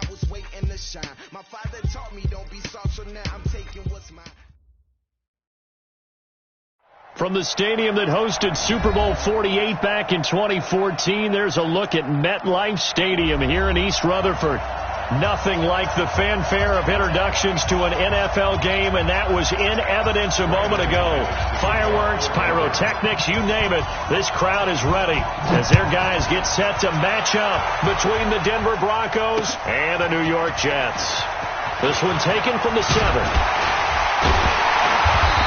I was waiting to shine. My father taught me don't be soft, so now I'm taking what's mine. From the stadium that hosted Super Bowl 48 back in 2014, there's a look at MetLife Stadium here in East Rutherford. Nothing like the fanfare of introductions to an NFL game, and that was in evidence a moment ago. Fireworks, pyrotechnics, you name it. This crowd is ready as their guys get set to match up between the Denver Broncos and the New York Jets. This one taken from the 7.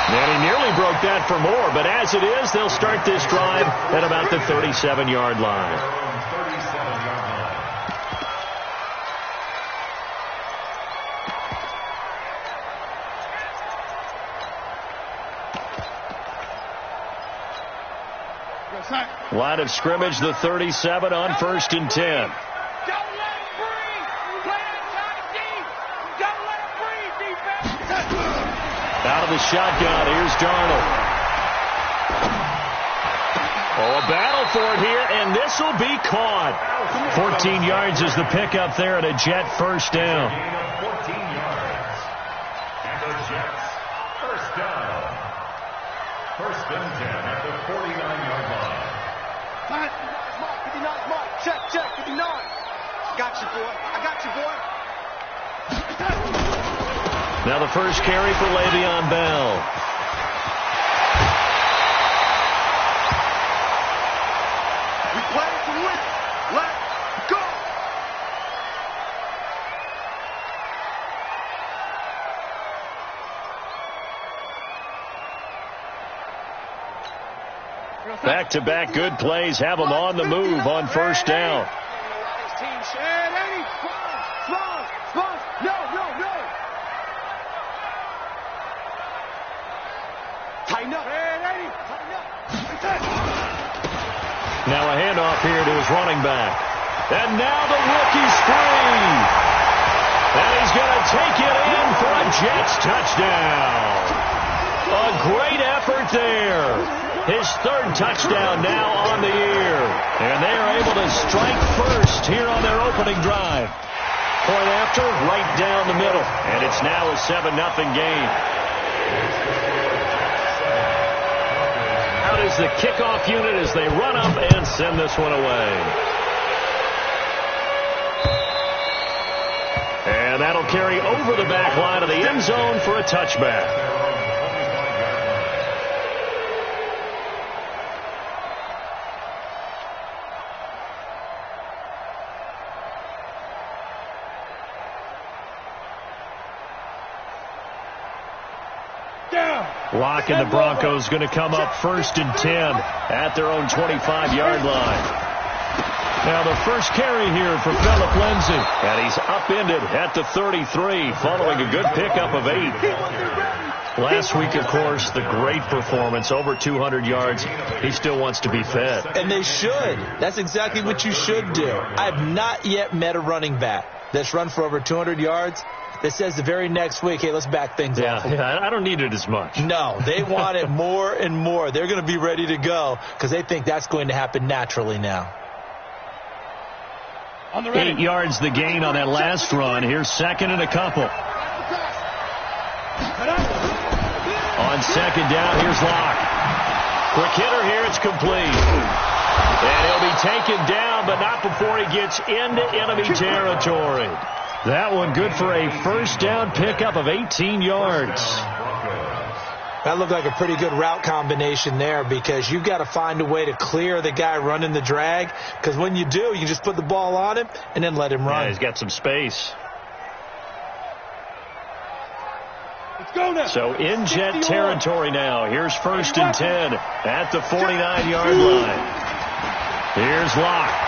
And he nearly broke that for more, but as it is, they'll start this drive at about the 37-yard line. Line of scrimmage, the 37 on 1st and 10. Out of the shotgun, here's Darnold. Oh, a battle for it here, and this will be caught. 14 yards is the pickup there at a Jet first down. 14 yards. And the Jets first down. 1st and 10 at the 49-yard line. 59, Mark. Check, 59. Got you, boy. I got you, boy. Now the first carry for Le'Veon Bell. We play to win. Let's go. Back-to-back good plays have them on the move on 1st down. Now a handoff here to his running back. And now the rookie's free. And he's going to take it in for a Jets touchdown. A great effort there. His 3rd touchdown now on the year. And they are able to strike first here on their opening drive. Point after, right down the middle. And it's now a 7-0 game. Out is the kickoff unit as they run up and send this one away. And that'll carry over the back line of the end zone for a touchback. Lock and the Broncos going to come up 1st and 10 at their own 25-yard line. Now the first carry here for Phillip Lindsay. And he's upended at the 33 following a good pickup of 8. Last week, of course, the great performance, over 200 yards. He still wants to be fed. And they should. That's exactly what you should do. I have not yet met a running back that's run for over 200 yards that says the very next week, hey, let's back things off. Yeah, I don't need it as much. No, they want it more and more. They're going to be ready to go because they think that's going to happen naturally now. 8 yards the gain on that last run. Here's 2nd and a couple. On 2nd down, here's Locke. Quick hitter here, it's complete. And he'll be taken down, but not before he gets into enemy territory. That one good for a 1st down pickup of 18 yards. That looked like a pretty good route combination there because you've got to find a way to clear the guy running the drag because when you do, you just put the ball on him and then let him run. Yeah, he's got some space. Let's go now. So in Jet territory now. Here's 1st and 10 at the 49-yard line. Here's Locke.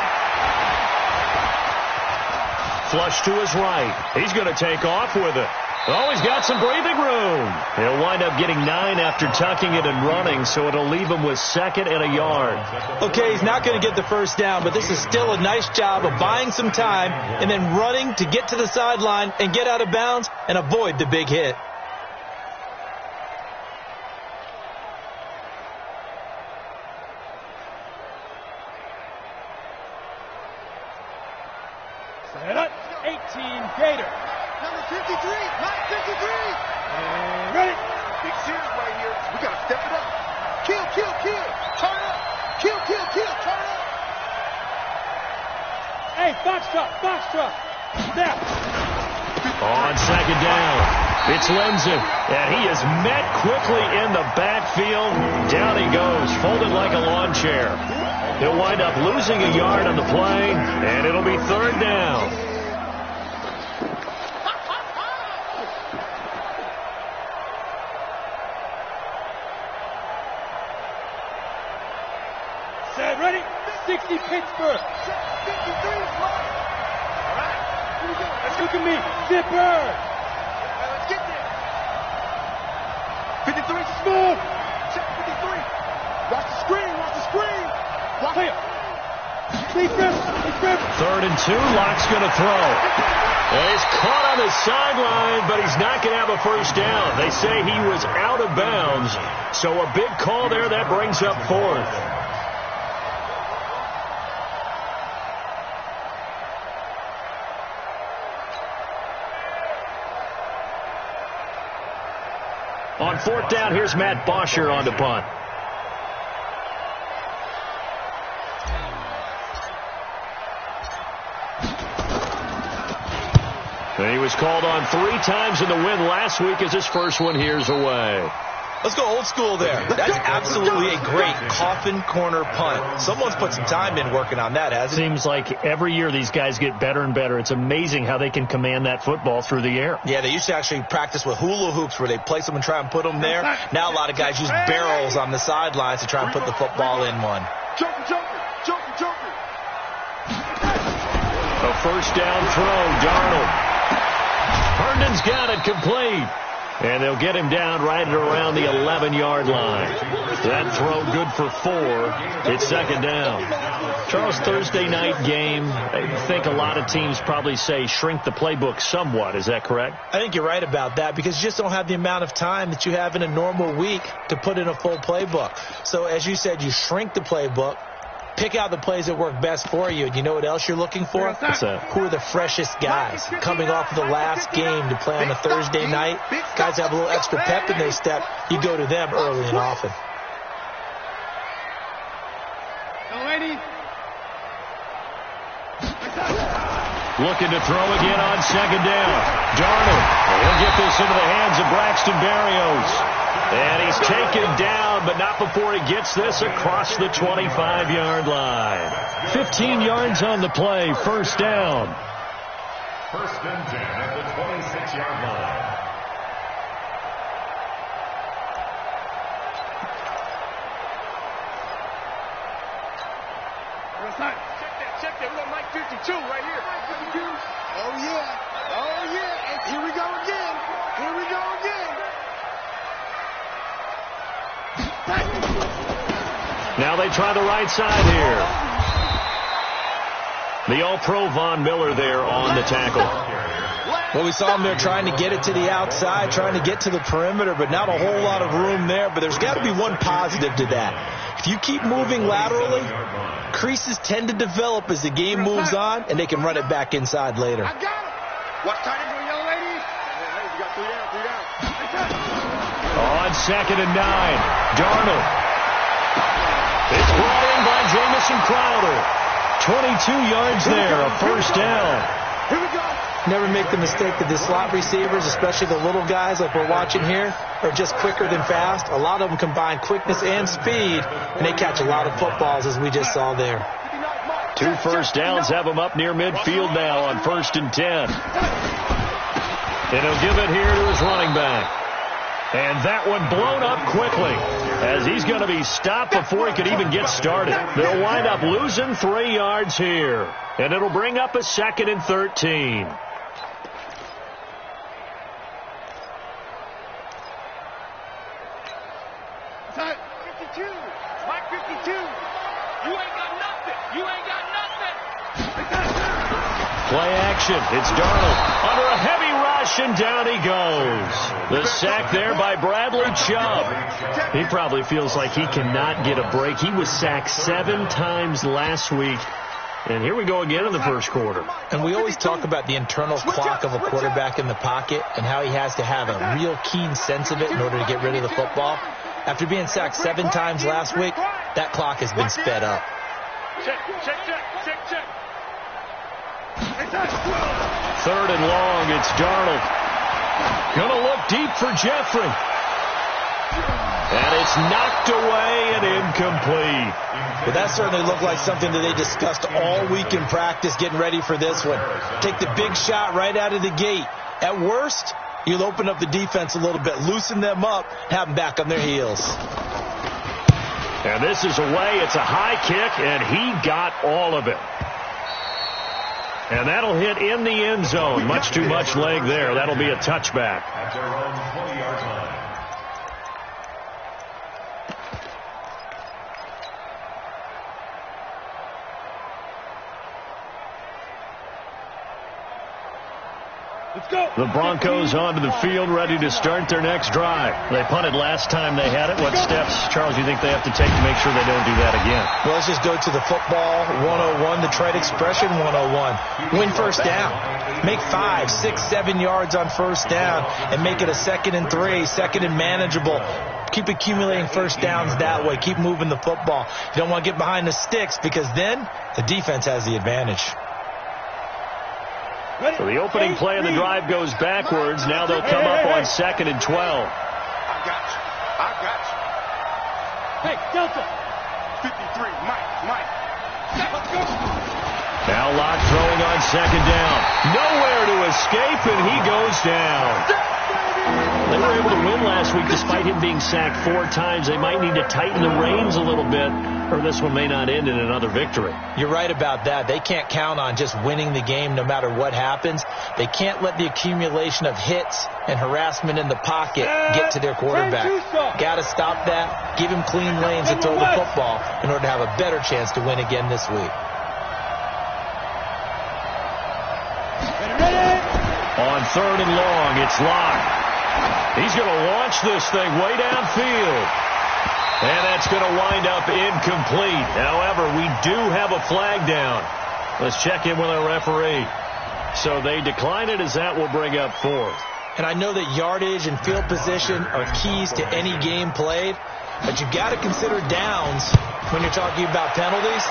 Flush to his right. He's going to take off with it. Oh, he's got some breathing room. He'll wind up getting 9 after tucking it and running, so it'll leave him with 2nd and a yard. Okay, he's not going to get the 1st down, but this is still a nice job of buying some time and then running to get to the sideline and get out of bounds and avoid the big hit. Gator. Number 53, Mike 53. And ready. Big series right here. We got to step it up. Kill, kill, kill. Turn up. Kill, kill, kill. Turn up. Hey, box truck. Step. On second down, it's Lenzen, and he is met quickly in the backfield. Down he goes, folded like a lawn chair. He'll wind up losing a yard on the play, and it'll be third down. Set, ready? 60 Pittsburgh. 53 is mine. All right, here we go. Let's look at me. Zipper. Let's get there. 53 smooth. Check 53. Watch the screen. Watch it. Third and 2, Locke's going to throw. And he's caught on the sideline, but he's not going to have a first down. They say he was out of bounds, so a big call there. That brings up fourth. On fourth down, here's Matt Bosher on the punt. And he was called on 3 times in the win last week as his first one here's away. Let's go old school there. That's absolutely a great coffin corner punt. Someone's put some time in working on that, hasn't it? Seems like every year these guys get better and better. It's amazing how they can command that football through the air. Yeah, they used to actually practice with hula hoops where they place them and try and put them there. Now a lot of guys use barrels on the sidelines to try and put the football in one. Joker. A first down throw, Darnold. Herndon's got it complete. And they'll get him down right at around the 11-yard line. That throw good for 4. It's second down. Charles, Thursday night game, I think a lot of teams probably say shrink the playbook somewhat. Is that correct? I think you're right about that because you just don't have the amount of time that you have in a normal week to put in a full playbook. So as you said, you shrink the playbook. Pick out the plays that work best for you. And you know what else you're looking for? Who are the freshest guys coming off of the last game to play on a Thursday night? Guys have a little extra pep in their step. You go to them early and often. Looking to throw again on second down. Darnold. He'll get this into the hands of Braxton Berrios. And he's taken down, but not before he gets this across the 25-yard line. 15 yards on the play, first down. First and 10 at the 26-yard line. Check that. We got Mike 52 right here. Mike 52. Oh, yeah. And here we go again. Now they try the right side here. The All-Pro Von Miller there on the tackle. Well, we saw him there trying to get it to the outside, trying to get to the perimeter, but not a whole lot of room there. But there's got to be one positive to that. If you keep moving laterally, creases tend to develop as the game moves on, and they can run it back inside later. I got it. Watch tight end, young lady. Hey, you got 3 down. On second and 9, Darnold. It's brought in by Jamison Crowder. 22 yards there, a first down. Here we go. Never make the mistake that the slot receivers, especially the little guys like we're watching here, are just quicker than fast. A lot of them combine quickness and speed, and they catch a lot of footballs, as we just saw there. 2 first downs have them up near midfield now on first and 10. And he'll give it here to his running back. And that one blown up quickly as he's going to be stopped before he could even get started. They'll wind up losing 3 yards here. And it'll bring up a second and 13. Time. 52. Mike 52. You ain't got nothing. Play action. It's Darnold under a heavy rush, and down he goes. The sack there by Bradley Chubb. He probably feels like he cannot get a break. He was sacked 7 times last week. And here we go again in the first quarter. And we always talk about the internal clock of a quarterback in the pocket and how he has to have a real keen sense of it in order to get rid of the football. After being sacked 7 times last week, that clock has been sped up. Check. 3rd and long, it's Darnold. Gonna look deep for Jeffrey. And it's knocked away and incomplete. Well, that certainly looked like something that they discussed all week in practice getting ready for this one. Take the big shot right out of the gate. At worst, you'll open up the defense a little bit, loosen them up, have them back on their heels. And this is away. It's a high kick, and he got all of it. And that'll hit in the end zone. Much too much leg there. That'll be a touchback. At their own 20-yard line. The Broncos onto the field, ready to start their next drive. They punted last time they had it. What steps, Charles, do you think they have to take to make sure they don't do that again? Well, let's just go to the football 101, the trade expression 101. Win first down. Make 5, 6, 7 yards on first down and make it a 2nd and 3, 2nd and manageable. Keep accumulating first downs that way. Keep moving the football. You don't want to get behind the sticks because then the defense has the advantage. So the opening play of the drive goes backwards. Now they'll come up on 2nd and 12. I got you. Hey, Delta. 53, Mike. Let's go. Now Locke throwing on 2nd down. Nowhere to escape, and he goes down. They were able to win last week despite him being sacked 4 times. They might need to tighten the reins a little bit, or this one may not end in another victory. You're right about that. They can't count on just winning the game no matter what happens. They can't let the accumulation of hits and harassment in the pocket get to their quarterback. Got to stop that. Give him clean lanes to throw the football in order to have a better chance to win again this week. On 3rd and long, it's Locke. He's going to launch this thing way downfield. And that's going to wind up incomplete. However, we do have a flag down. Let's check in with our referee. So they decline it as that will bring up 4th. And I know that yardage and field position are keys to any game played, but you've got to consider downs when you're talking about penalties,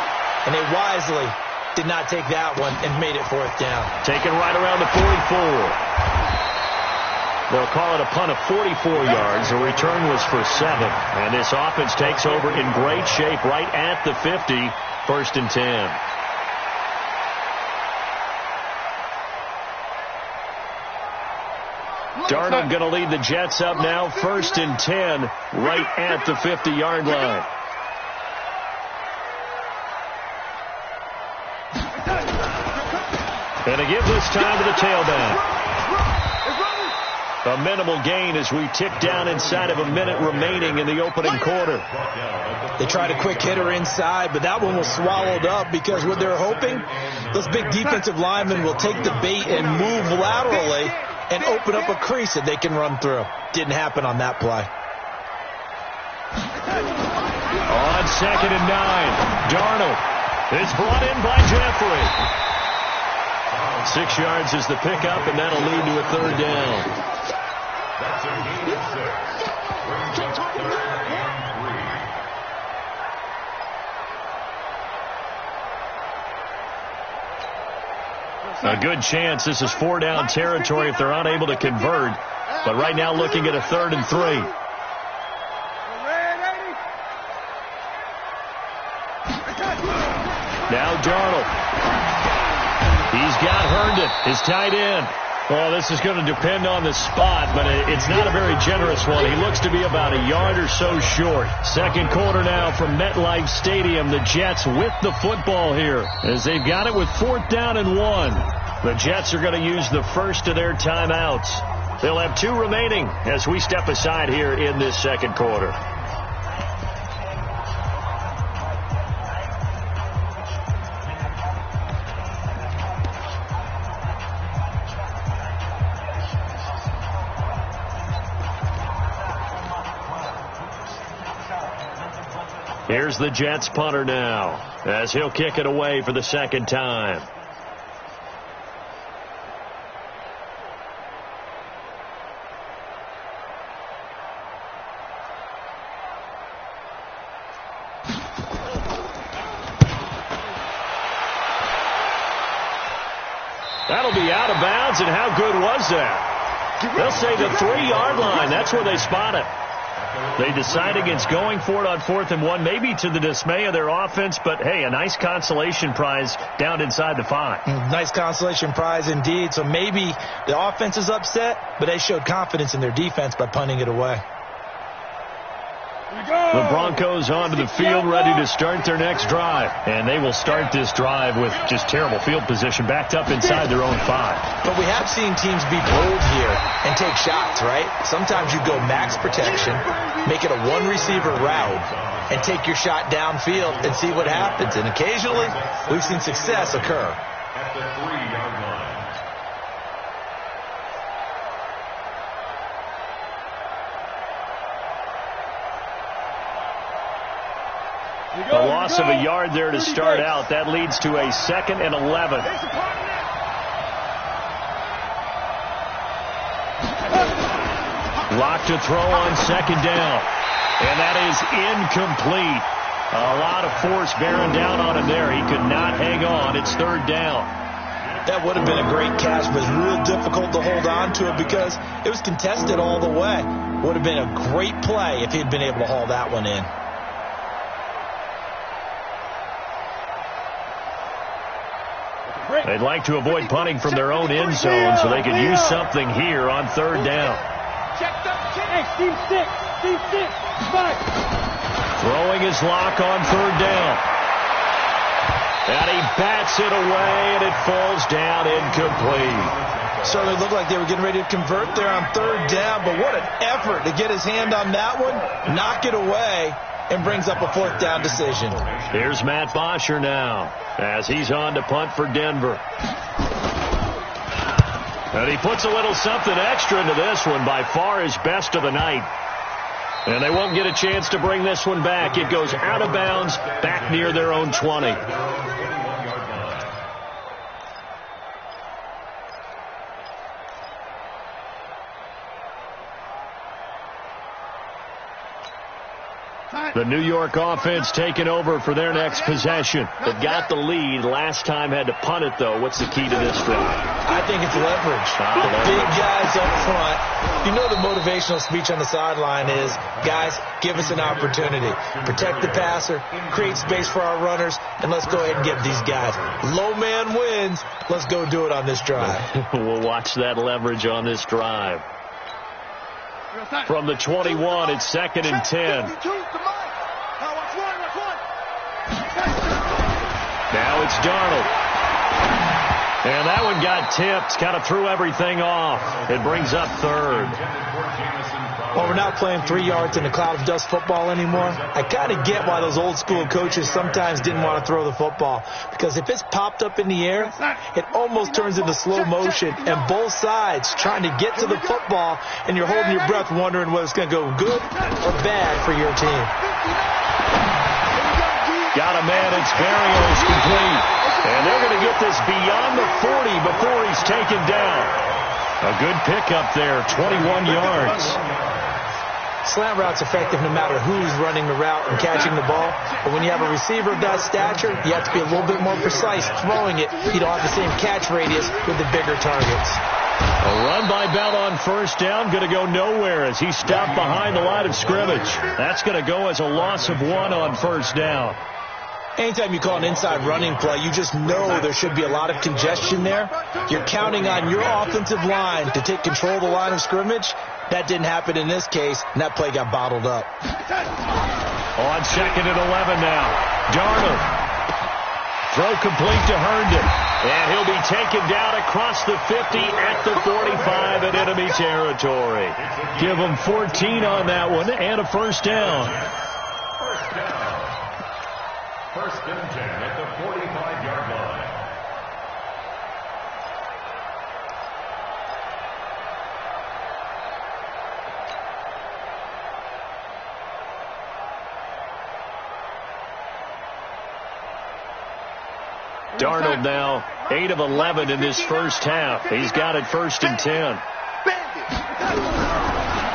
and they wisely did not take that one and made it 4th down. Taken right around the 44. They'll call it a punt of 44 yards. The return was for 7. And this offense takes over in great shape right at the 50. 1st and 10. Darnold going to lead the Jets up now. 1st and 10 right at the 50-yard line. And to give this time to the tailback. A minimal gain as we tick down inside of a minute remaining in the opening quarter. They tried a quick hitter inside, but that one was swallowed up because what they're hoping, those big defensive linemen will take the bait and move laterally and open up a crease that they can run through. Didn't happen on that play. On 2nd and 9, Darnold is brought in by Jeffrey. 6 yards is the pickup, and that'll lead to a 3rd down. That's a gain of 6. Brings up 3rd and 3. A good chance this is 4-down territory if they're unable to convert. But right now looking at a 3rd and 3. Now Darnold. He's got Herndon, his tight end. Well, this is going to depend on the spot, but it's not a very generous one. He looks to be about a yard or so short. 2nd quarter now from MetLife Stadium. The Jets with the football here as they've got it with 4th down and 1. The Jets are going to use the first of their timeouts. They'll have 2 remaining as we step aside here in this 2nd quarter. Here's the Jets punter now, as he'll kick it away for the second time. That'll be out of bounds, and how good was that? They'll say the 3-yard line. That's where they spot it. They decide against going for it on 4th and 1, maybe to the dismay of their offense, but, hey, a nice consolation prize down inside the 5. Nice consolation prize indeed. So maybe the offense is upset, but they showed confidence in their defense by punting it away. The Broncos onto the field, ready to start their next drive. And they will start this drive with just terrible field position, backed up inside their own 5. But we have seen teams be bold here and take shots, right? Sometimes you go max protection, make it a one-receiver route, and take your shot downfield and see what happens. And occasionally, we've seen success occur. At the 3-yard line. A loss of a yard there to start out. That leads to a 2nd and 11. Lock to throw on 2nd down. And that is incomplete. A lot of force bearing down on him there. He could not hang on. It's 3rd down. That would have been a great catch, but it's real difficult to hold on to it because it was contested all the way. Would have been a great play if he'd been able to haul that one in. They'd like to avoid punting from their own end zone so they could use something here on 3rd down. Throwing his lock on 3rd down. And he bats it away, and it falls down incomplete. Certainly looked like they were getting ready to convert there on 3rd down, but what an effort to get his hand on that one, knock it away, and brings up a 4th down decision. Here's Matt Bosher now as he's on to punt for Denver. And he puts a little something extra into this one, by far his best of the night. And they won't get a chance to bring this one back. It goes out of bounds back near their own 20. The New York offense taking over for their next possession. They got the lead. Last time had to punt it, though. What's the key to this drive? I think it's leverage. The big guys up front. You know the motivational speech on the sideline is, guys, give us an opportunity. Protect the passer, create space for our runners, and let's go ahead and get these guys. Low man wins. Let's go do it on this drive. We'll watch that leverage on this drive. From the 21, it's 2nd and 10. Now it's Darnold. And that one got tipped, kind of threw everything off. It brings up 3rd. Well, we're not playing 3 yards in a cloud of dust football anymore. I kind of get why those old school coaches sometimes didn't want to throw the football. Because if it's popped up in the air, it almost turns into slow motion. And both sides trying to get to the football, and you're holding your breath wondering whether it's going to go good or bad for your team. Got a man, it's Barrios complete. And they're going to get this beyond the 40 before he's taken down. A good pickup there, 21 yards. Slant route's effective no matter who's running the route and catching the ball. But when you have a receiver of that stature, you have to be a little bit more precise throwing it. You don't have the same catch radius with the bigger targets. A run by Bell on 1st down, going to go nowhere as he stopped behind the line of scrimmage. That's going to go as a loss of 1 on 1st down. Anytime you call an inside running play, you just know there should be a lot of congestion there. You're counting on your offensive line to take control of the line of scrimmage. That didn't happen in this case, and that play got bottled up. On 2nd and 11 now. Darnold. Throw complete to Herndon. And he'll be taken down across the 50 at the 45 in enemy territory. Give him 14 on that one and a 1st down. 1st and 10 at the 45-yard line. Darnold now 8 of 11 in this first half. He's got it 1st and 10.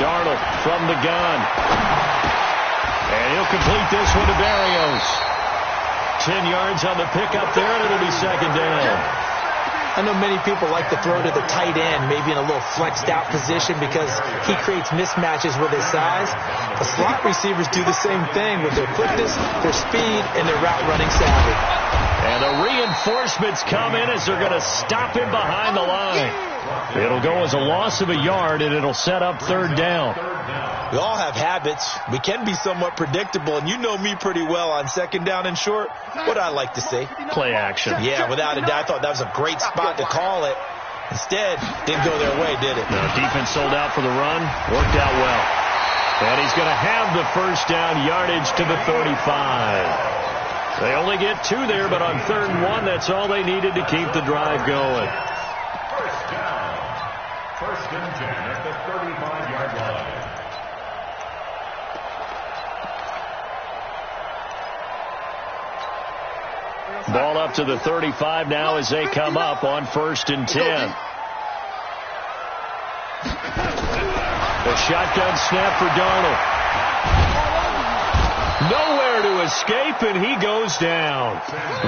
Darnold from the gun. And he'll complete this one to Barrios. 10 yards on the pickup there, and it'll be 2nd down. I know many people like to throw to the tight end, maybe in a little flexed out position because he creates mismatches with his size. The slot receivers do the same thing with their quickness, their speed, and their route running savvy. And the reinforcements come in as they're going to stop him behind the line. It'll go as a loss of a yard, and it'll set up 3rd down. We all have habits. We can be somewhat predictable, and you know me pretty well on 2nd down and short. What I like to see. Play action. Yeah, without a doubt. I thought that was a great spot to call it. Instead, didn't go their way, did it? No, defense sold out for the run. Worked out well. And he's going to have the 1st down, yardage to the 35. They only get 2 there, but on 3rd and 1, that's all they needed to keep the drive going. 1st down. 1st and 10 at the 35-yard line. Ball up to the 35 now as they come up on 1st and 10. The shotgun snap for Darnold. Nowhere to escape, and he goes down.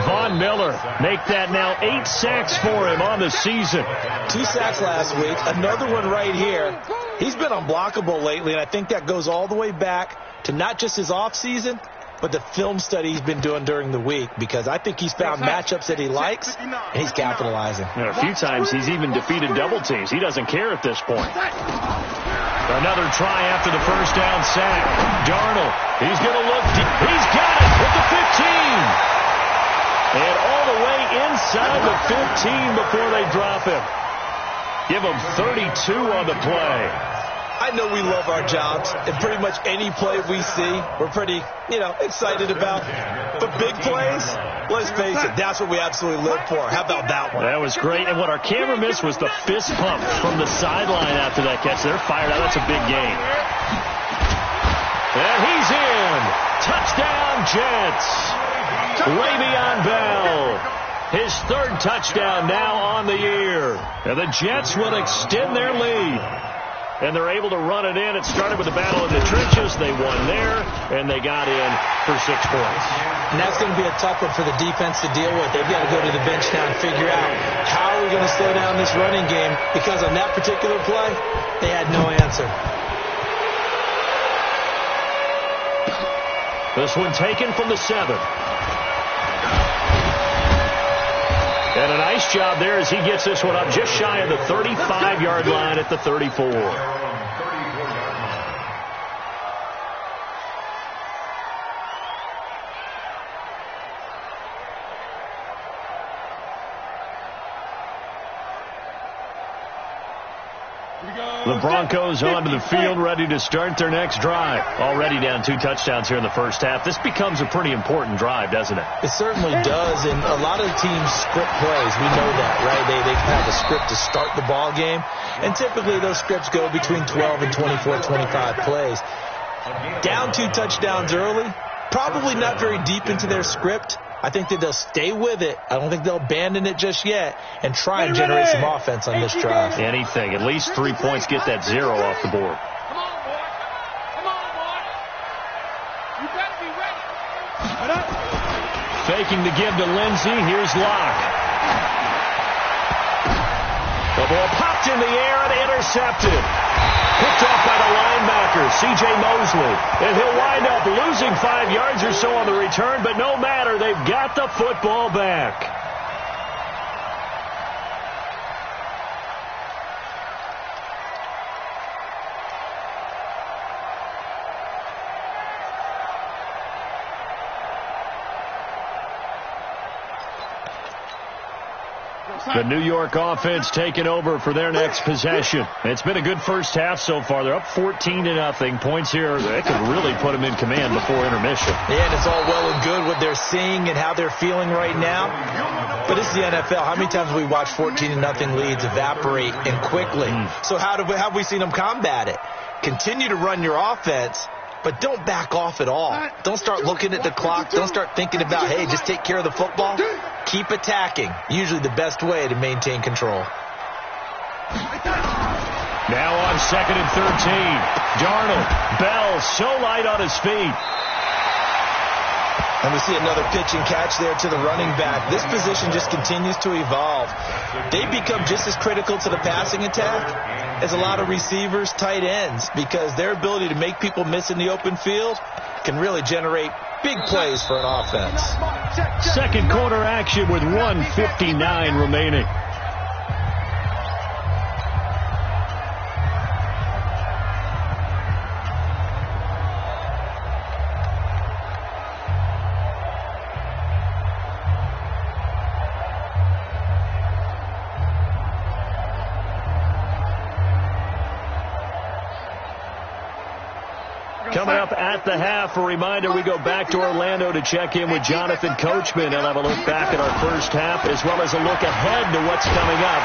Von Miller make that now 8 sacks for him on the season. 2 sacks last week, another one right here. He's been unblockable lately, and I think that goes all the way back to not just his offseason, but the film study he's been doing during the week, because I think he's found matchups that he likes, and he's capitalizing. And a few times he's even defeated double teams. He doesn't care at this point. Another try after the 1st down sack. Darnold, he's going to look deep. He's got it at the 15. And all the way inside the 15 before they drop him. Give him 32 on the play. I know we love our jobs, and pretty much any play we see, we're pretty, excited about. But big plays, let's face it, that's what we absolutely live for. How about that one? That was great. And what our camera missed was the fist pump from the sideline after that catch. They're fired out. That's a big game. And he's in. Touchdown, Jets. Le'Veon Bell. His 3rd touchdown now on the year. And the Jets will extend their lead. And they're able to run it in. It started with a battle in the trenches. They won there, and they got in for 6 points. And that's going to be a tough one for the defense to deal with. They've got to go to the bench now and figure out how are we going to slow down this running game, because on that particular play, they had no answer. This one taken from the 7. And a nice job there as he gets this one up just shy of the 35-yard line at the 34. The Broncos onto the field, ready to start their next drive. Already down 2 touchdowns here in the first half. This becomes a pretty important drive, doesn't it? It certainly does, and a lot of teams script plays. We know that, right? They have a script to start the ball game, and typically those scripts go between 12 and 24, 25 plays. Down 2 touchdowns early, probably not very deep into their script. I think that they'll stay with it. I don't think they'll abandon it just yet and try and generate some offense on this drive. Anything. At least 3 points. Get that 0 off the board. Come on, boy. Come on, boy. You better be ready. Faking the give to Lindsey. Here's Locke. The ball popped in the air and intercepted. Picked off by the linebacker, C.J. Mosley. And he'll wind up losing 5 yards or so on the return, but no matter, they've got the football back. The New York offense taking over for their next possession. It's been a good first half so far. They're up 14-0. Points here, they could really put them in command before intermission. Yeah, and it's all well and good what they're seeing and how they're feeling right now. But this is the NFL. How many times have we watched 14-0 leads evaporate and quickly? So how have we seen them combat it? Continue to run your offense, but don't back off at all. Don't start looking at the clock. Don't start thinking about, hey, just take care of the football. keep attacking. Usually the best way to maintain control. Now on 2nd and 13. Darnold, Bell, so light on his feet. And we see another pitch and catch there to the running back. This position just continues to evolve. They become just as critical to the passing attack as a lot of receivers, tight ends, because their ability to make people miss in the open field can really generate big plays for an offense. Second quarter action with 1:59 remaining. Coming up at the half, a reminder, we go back to Orlando to check in with Jonathan Coachman. He'll have a look back at our first half as well as a look ahead to what's coming up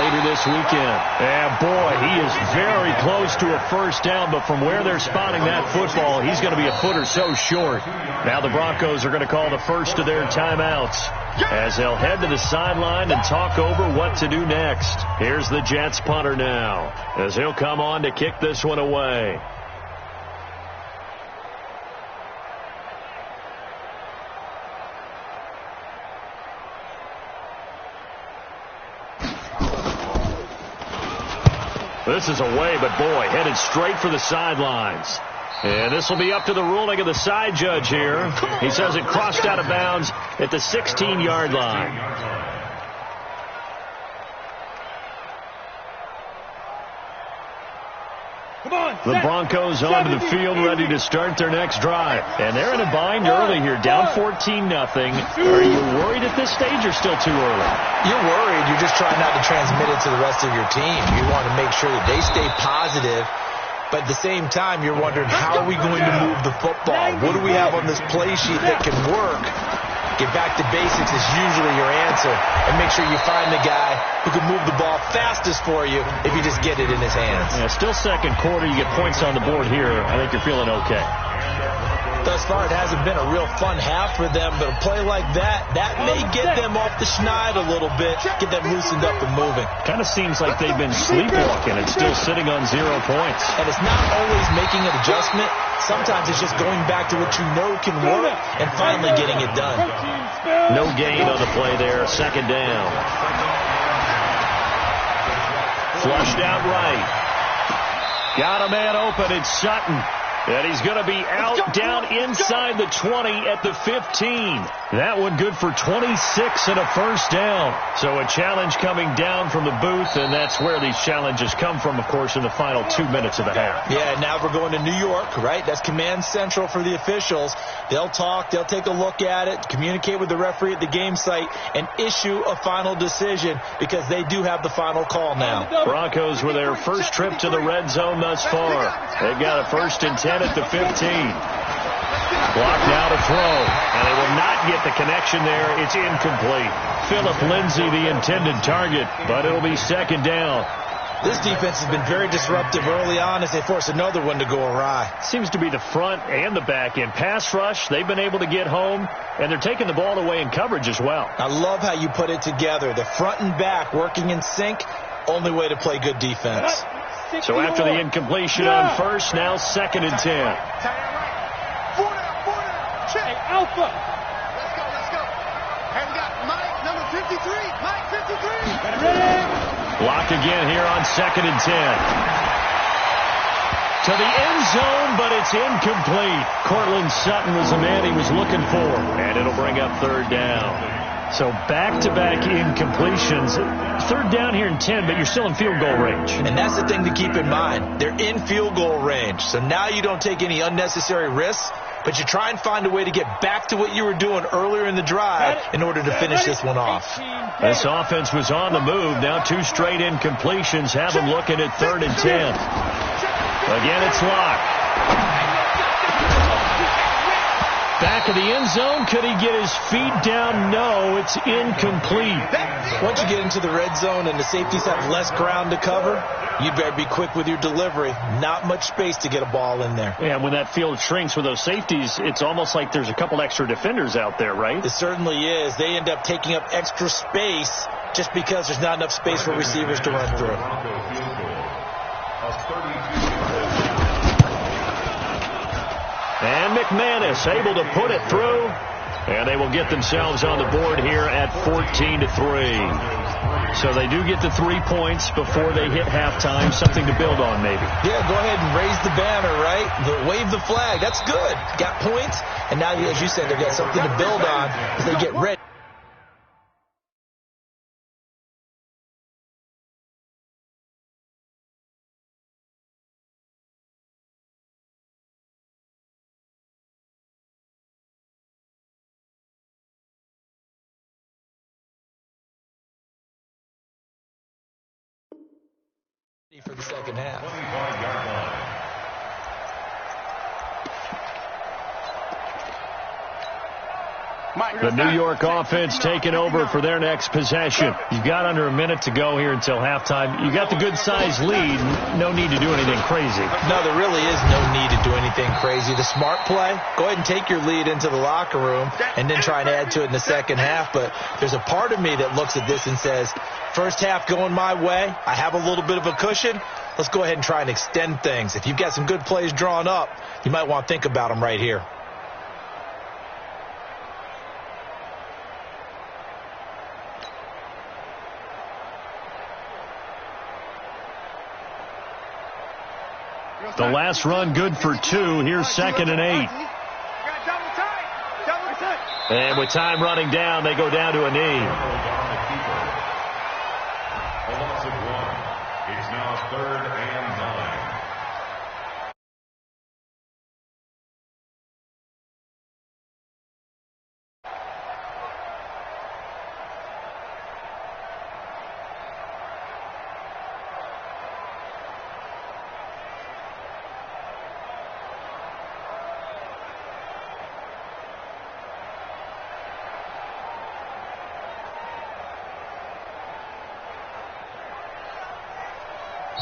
later this weekend. And boy, he is very close to a first down, but from where they're spotting that football, he's going to be a foot or so short. Now the Broncos are going to call the first of their timeouts as they'll head to the sideline and talk over what to do next. Here's the Jets punter now as he'll come on to kick this one away. This is away, but boy, headed straight for the sidelines. And this will be up to the ruling of the side judge here. He says it crossed out of bounds at the 16-yard line. The Broncos onto the field ready to start their next drive. And they're in a bind early here, down 14-0. Are you worried at this stage or still too early? You're worried. You're just trying not to transmit it to the rest of your team. You want to make sure that they stay positive. But at the same time, you're wondering, how are we going to move the football? What do we have on this play sheet that can work? Get back to basics is usually your answer. And make sure you find the guy who can move the ball fastest for you if you just get it in his hands. Yeah, still second quarter. You get points on the board here. I think you're feeling okay. Thus far, it hasn't been a real fun half for them, but a play like that may get them off the schneid a little bit, get them loosened up and moving. Kind of seems like they've been sleepwalking and still sitting on 0 points. And it's not always making an adjustment. Sometimes it's just going back to what you know can work and finally getting it done. No gain on the play there. Second down. Flushed out right. Got a man open. It's Sutton. And he's going to be out down inside the 20 at the 15. That one good for 26 and a first down. So a challenge coming down from the booth, and that's where these challenges come from, of course, in the final 2 minutes of the half. Yeah, now we're going to New York, right? That's command central for the officials. They'll talk, they'll take a look at it, communicate with the referee at the game site, and issue a final decision because they do have the final call now. Broncos with their first trip to the red zone thus far. They've got a 1st and 10 at the 15. Block now to throw, and they will not get the connection there. It's incomplete. Phillip Lindsay, the intended target, but it'll be second down. This defense has been very disruptive early on as they force another one to go awry. Seems to be the front and the back end. Pass rush, they've been able to get home, and they're taking the ball away in coverage as well. I love how you put it together. The front and back working in sync, only way to play good defense. So after the incompletion on first, now 2nd and 10. Check. Alpha. Let's go. Hey, we got Mike, number 53. Mike, 53. Ready? Block again here on 2nd and 10. To the end zone, but it's incomplete. Cortland Sutton was the man he was looking for, and it'll bring up 3rd down. So back-to-back incompletions. 3rd down here in 10, but you're still in field goal range. And that's the thing to keep in mind. They're in field goal range, so now you don't take any unnecessary risks, but you try and find a way to get back to what you were doing earlier in the drive in order to finish this one off. This offense was on the move. Now 2 straight incompletions have them looking at 3rd and 10. Again, it's Locke. Back of the end zone. Could he get his feet down? No, it's incomplete. Once you get into the red zone and the safeties have less ground to cover, you better be quick with your delivery. Not much space to get a ball in there. Yeah, when that field shrinks with those safeties, it's almost like there's a couple extra defenders out there, right? It certainly is. They end up taking up extra space just because there's not enough space for receivers to run through. And McManus able to put it through. And they will get themselves on the board here at 14-3. So they do get the 3 points before they hit halftime. Something to build on, maybe. Yeah, go ahead and raise the banner, right? Wave the flag. That's good. Got points. And now, as you said, they've got something to build on as they get ready. For the second half. The New York offense taking over for their next possession. You've got under a minute to go here until halftime. You got the good-sized lead. No need to do anything crazy. No, there really is no need to do anything crazy. The smart play, go ahead and take your lead into the locker room and then try and add to it in the second half. But there's a part of me that looks at this and says, first half going my way. I have a little bit of a cushion. Let's go ahead and try and extend things. If you've got some good plays drawn up, you might want to think about them right here. The last run good for 2. Here's 2nd and 8. And with time running down, they go down to a knee. A loss of 1. It's now 3rd and 9.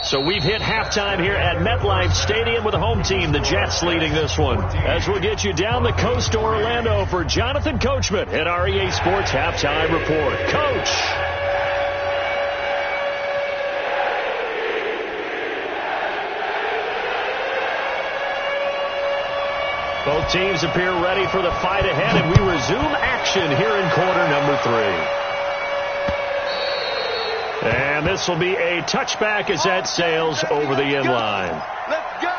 So we've hit halftime here at MetLife Stadium with the home team, the Jets, leading this one. As we'll get you down the coast to Orlando for Jonathan Coachman at our EA Sports Halftime Report. Coach. Both teams appear ready for the fight ahead, and we resume action here in quarter number 3. And this will be a touchback as that sails over the end line. Let's go.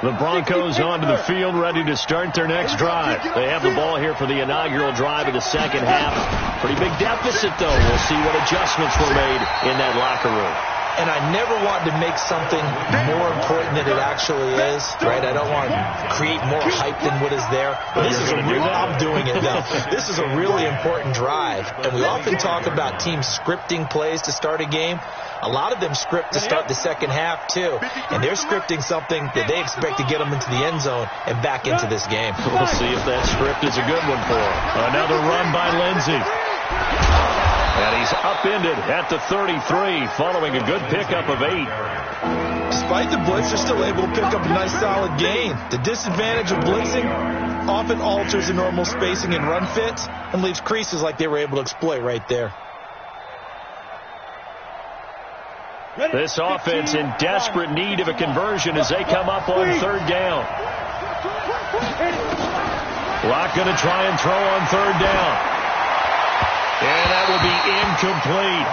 The Broncos onto the field, ready to start their next drive. They have the ball here for the inaugural drive of the second half. Pretty big deficit, though. We'll see what adjustments were made in that locker room. And I never want to make something more important than it actually is, right? I don't want to create more hype than what is there. But this is I'm doing it now. This is a really important drive. And we often talk about teams scripting plays to start a game. A lot of them script to start the second half, too. And they're scripting something that they expect to get them into the end zone and back into this game. We'll see if that script is a good one for them. Another run by Lindsey. And he's upended at the 33 following a good pickup of 8. Despite the blitz, they're still able to pick up a nice solid gain. The disadvantage of blitzing often alters the normal spacing and run fits and leaves creases like they were able to exploit right there. This offense in desperate need of a conversion as they come up on 3rd down. Locke going to try and throw on 3rd down. And that will be incomplete.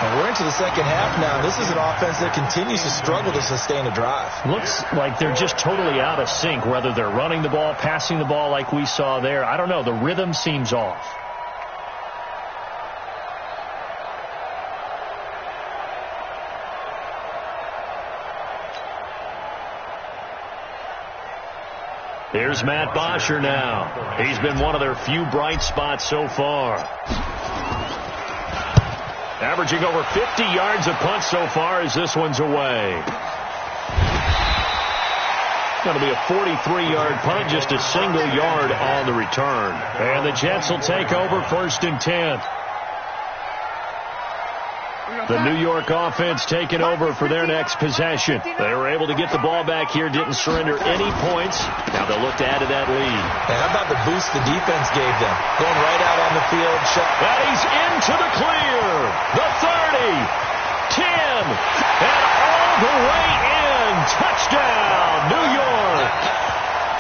And we're into the second half now. This is an offense that continues to struggle to sustain a drive. Looks like they're just totally out of sync, whether they're running the ball, passing the ball like we saw there. I don't know. The rhythm seems off. Here's Matt Bosher now. He's been one of their few bright spots so far. Averaging over 50 yards a punt so far as this one's away. Going to be a 43-yard punt, just a single yard on the return. And the Jets will take over 1st and 10. The New York offense taking over for their next possession. They were able to get the ball back here, didn't surrender any points. Now they'll look to add to that lead. And how about the boost the defense gave them? Going right out on the field. And he's into the clear. The 30, 10, and all the way in. Touchdown, New York.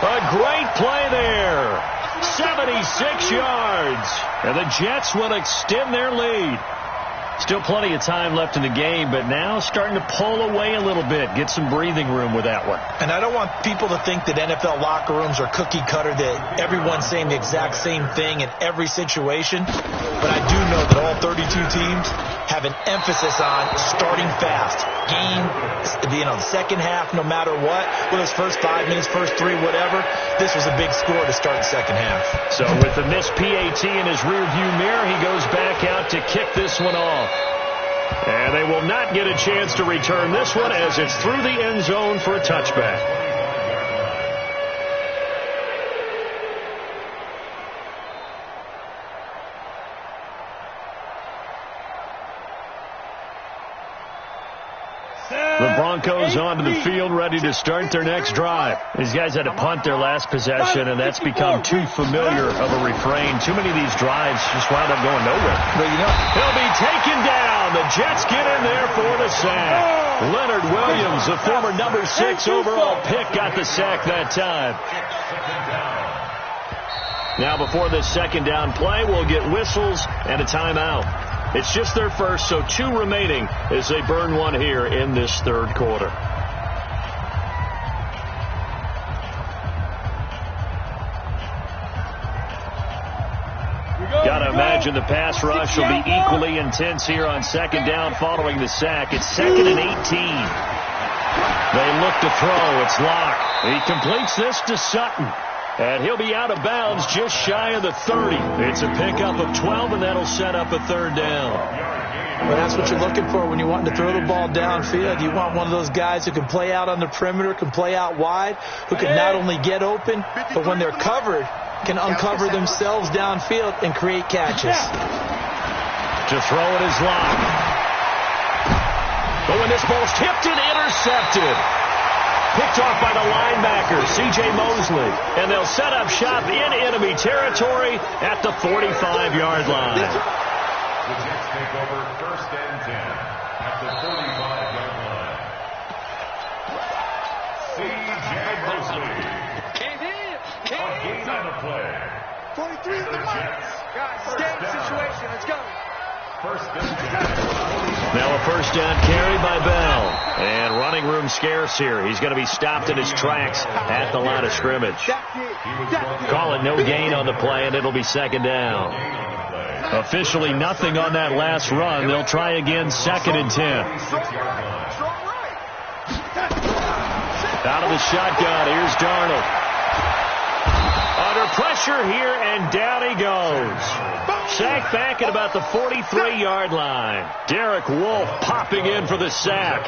A great play there. 76 yards. And the Jets will extend their lead. Still plenty of time left in the game, but now starting to pull away a little bit. Get some breathing room with that one. And I don't want people to think that NFL locker rooms are cookie cutter, that everyone's saying the exact same thing in every situation. But I do know that all 32 teams have an emphasis on starting fast. The second half, no matter what, whether it's first 5 minutes, first 3, whatever, this was a big score to start the second half. So with the missed PAT in his rearview mirror, he goes back out to kick this one off. And they will not get a chance to return this one as it's through the end zone for a touchback. The Broncos onto the field, ready to start their next drive. These guys had to punt their last possession, and that's become too familiar of a refrain. Too many of these drives just wound up going nowhere. He'll be taken down. The Jets get in there for the sack. Leonard Williams, the former number 6 overall pick, got the sack that time. Now before this second down play, we'll get whistles and a timeout. It's just their first, so 2 remaining as they burn one here in this third quarter. Got to imagine the pass rush will be equally intense here on second down following the sack. It's 2nd and 18. They look to throw. It's Locke. He completes this to Sutton. And he'll be out of bounds just shy of the 30. It's a pickup of 12, and that'll set up a third down. Well, that's what you're looking for when you want to throw the ball downfield. You want one of those guys who can play out on the perimeter, can play out wide, who can not only get open, but when they're covered, can uncover themselves downfield and create catches. To throw it is Locke. But when this ball's tipped and intercepted. Picked off by the linebacker, C.J. Mosley. And they'll set up shop in enemy territory at the 45-yard line. The Jets take over 1st and 10 at the 45-yard line. C.J. Mosley. A gain on the play. 43 is the mark. Guys, game situation. Let's go. 1st and 10. Now a first down carry by Bell. And running room scarce here. He's going to be stopped in his tracks at the line of scrimmage. Call it no gain on the play, and it'll be second down. Officially nothing on that last run. They'll try again 2nd and 10. Out of the shotgun, here's Darnold. Under pressure here, and down he goes. Sacked back at about the 43-yard line. Derek Wolfe popping in for the sack.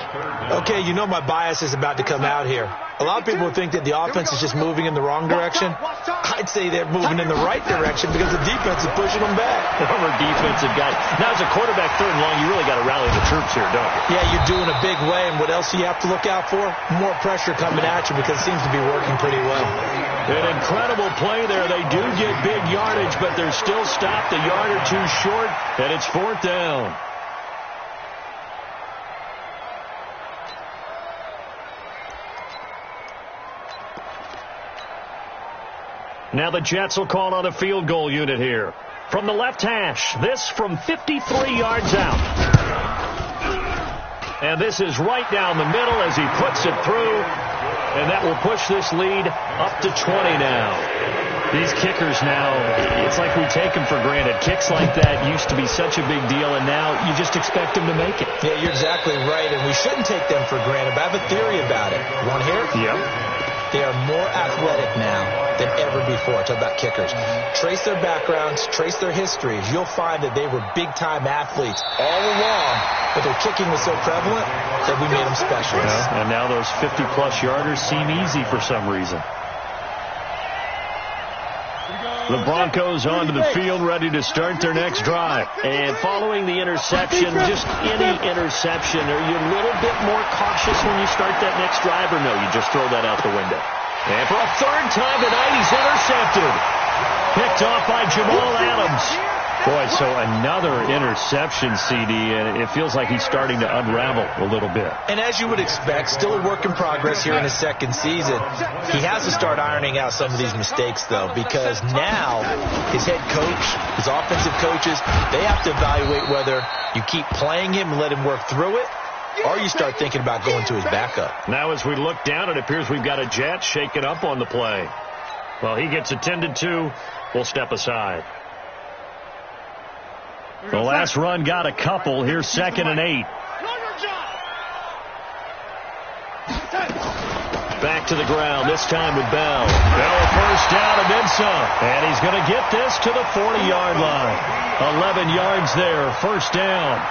Okay, you know my bias is about to come out here. A lot of people think that the offense is just moving in the wrong direction. I'd say they're moving in the right direction because the defense is pushing them back. Former defensive guy. Now, as a quarterback 3rd and long, you really got to rally the troops here, don't you? Yeah, you're doing a big way, and what else do you have to look out for? More pressure coming at you because it seems to be working pretty well. An incredible play there. They do get big yardage, but they're still stopped a yard or 2 short, and it's 4th down. Now the Jets will call on a field goal unit here. From the left hash, this from 53 yards out. And this is right down the middle as he puts it through. And that will push this lead up to 20 now. These kickers now, it's like we take them for granted. Kicks like that used to be such a big deal, and now you just expect them to make it. Yeah, you're exactly right, and we shouldn't take them for granted, but I have a theory about it. You want to hear it? Yep. they are more athletic now than ever before. Talk about kickers. Trace their backgrounds, trace their histories. You'll find that they were big-time athletes all along, but their kicking was so prevalent that we made them specialists. Yeah, and now those 50-plus yarders seem easy for some reason. The Broncos onto the field, ready to start their next drive. And following the interception, just any interception, are you a little bit more cautious when you start that next drive, or no, you just throw that out the window? And for a third time tonight, he's intercepted. Picked off by Jamal Adams. Boy, so another interception, CD, and it feels like he's starting to unravel a little bit. And as you would expect, still a work in progress here in his second season. He has to start ironing out some of these mistakes, though, because now his head coach, his offensive coaches, they have to evaluate whether you keep playing him and let him work through it, or you start thinking about going to his backup. Now as we look down, it appears we've got a Jet shaken up on the play. Well, he gets attended to. We'll step aside. The last run got a couple. Here's 2nd and 8. Back to the ground, this time with Bell. Bell a first down and then some. And he's going to get this to the 40-yard line. 11 yards there, first down.